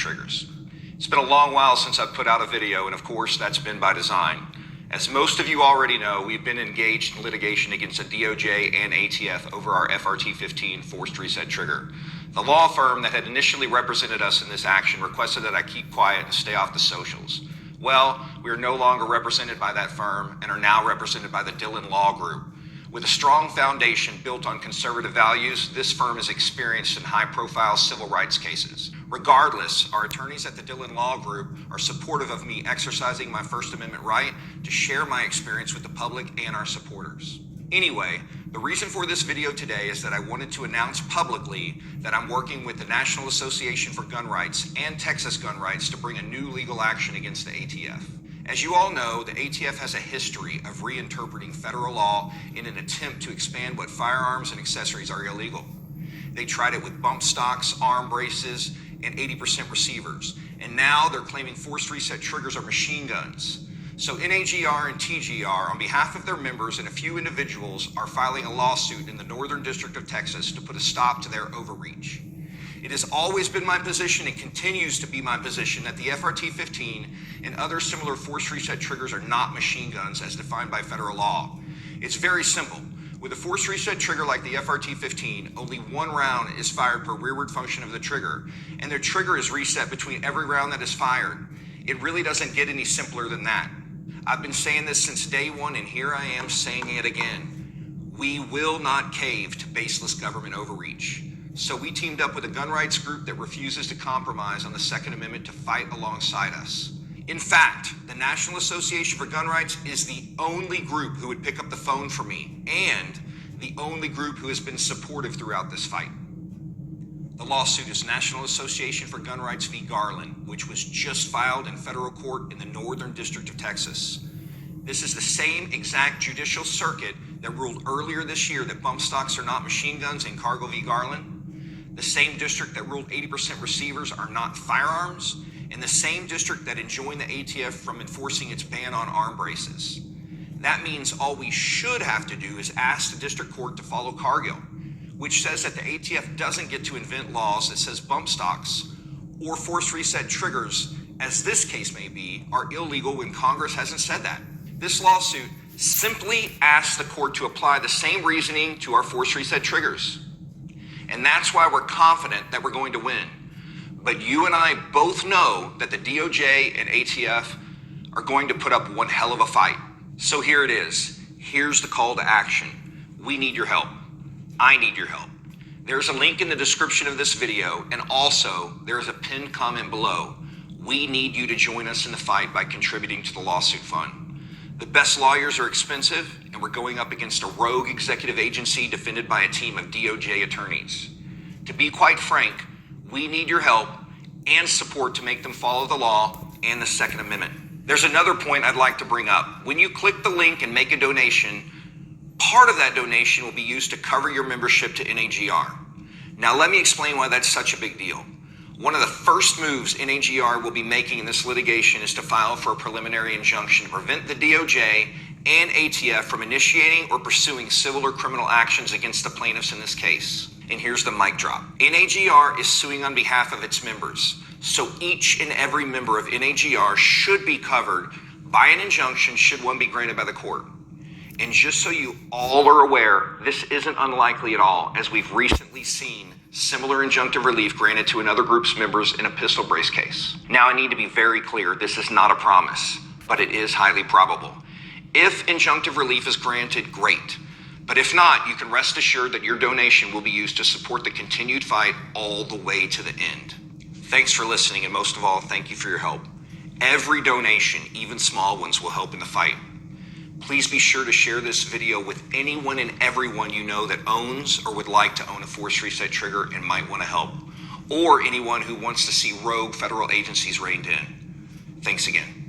triggers. It's been a long while since I've put out a video, and of course that's been by design. As most of you already know, we've been engaged in litigation against the DOJ and ATF over our FRT-15 forced reset trigger. The law firm that had initially represented us in this action requested that I keep quiet and stay off the socials. Well, we are no longer represented by that firm and are now represented by the Dillon Law Group. With a strong foundation built on conservative values, this firm is experienced in high-profile civil rights cases. Regardless, our attorneys at the Dillon Law Group are supportive of me exercising my First Amendment right to share my experience with the public and our supporters. Anyway, the reason for this video today is that I wanted to announce publicly that I'm working with the National Association for Gun Rights and Texas Gun Rights to bring a new legal action against the ATF. As you all know, the ATF has a history of reinterpreting federal law in an attempt to expand what firearms and accessories are illegal. They tried it with bump stocks, arm braces, and 80% receivers. And now they're claiming forced reset triggers are machine guns. So NAGR and TGR, on behalf of their members and a few individuals, are filing a lawsuit in the Northern District of Texas to put a stop to their overreach. It has always been my position and continues to be my position that the FRT-15 and other similar forced reset triggers are not machine guns as defined by federal law. It's very simple. With a forced reset trigger like the FRT-15, only one round is fired per rearward function of the trigger, and the trigger is reset between every round that is fired. It really doesn't get any simpler than that. I've been saying this since day one, and here I am saying it again. We will not cave to baseless government overreach. So we teamed up with a gun rights group that refuses to compromise on the Second Amendment to fight alongside us. In fact, the National Association for Gun Rights is the only group who would pick up the phone for me, and the only group who has been supportive throughout this fight. The lawsuit is National Association for Gun Rights v. Garland, which was just filed in federal court in the Northern District of Texas. This is the same exact judicial circuit that ruled earlier this year that bump stocks are not machine guns in Cargill v. Garland, the same district that ruled 80% receivers are not firearms, and the same district that enjoined the ATF from enforcing its ban on arm braces. That means all we should have to do is ask the district court to follow Cargill, which says that the ATF doesn't get to invent laws that says bump stocks or forced reset triggers, as this case may be, are illegal when Congress hasn't said that. This lawsuit simply asks the court to apply the same reasoning to our forced reset triggers. And that's why we're confident that we're going to win. But you and I both know that the DOJ and ATF are going to put up one hell of a fight. So here it is. Here's the call to action. We need your help. I need your help. There's a link in the description of this video, and also there is a pinned comment below. We need you to join us in the fight by contributing to the lawsuit fund. The best lawyers are expensive, and we're going up against a rogue executive agency defended by a team of DOJ attorneys. To be quite frank, we need your help and support to make them follow the law and the Second Amendment. There's another point I'd like to bring up. When you click the link and make a donation, part of that donation will be used to cover your membership to NAGR. Now let me explain why that's such a big deal. One of the first moves NAGR will be making in this litigation is to file for a preliminary injunction to prevent the DOJ and ATF from initiating or pursuing civil or criminal actions against the plaintiffs in this case. And here's the mic drop. NAGR is suing on behalf of its members. So each and every member of NAGR should be covered by an injunction should one be granted by the court. And just so you all are aware, this isn't unlikely at all, as we've recently seen similar injunctive relief granted to another group's members in a pistol brace case. Now I need to be very clear, this is not a promise, but it is highly probable. If injunctive relief is granted, great. But if not, you can rest assured that your donation will be used to support the continued fight all the way to the end. Thanks for listening, and most of all, thank you for your help. Every donation, even small ones, will help in the fight. Please be sure to share this video with anyone and everyone you know that owns or would like to own a forced reset trigger and might want to help, or anyone who wants to see rogue federal agencies reined in. Thanks again.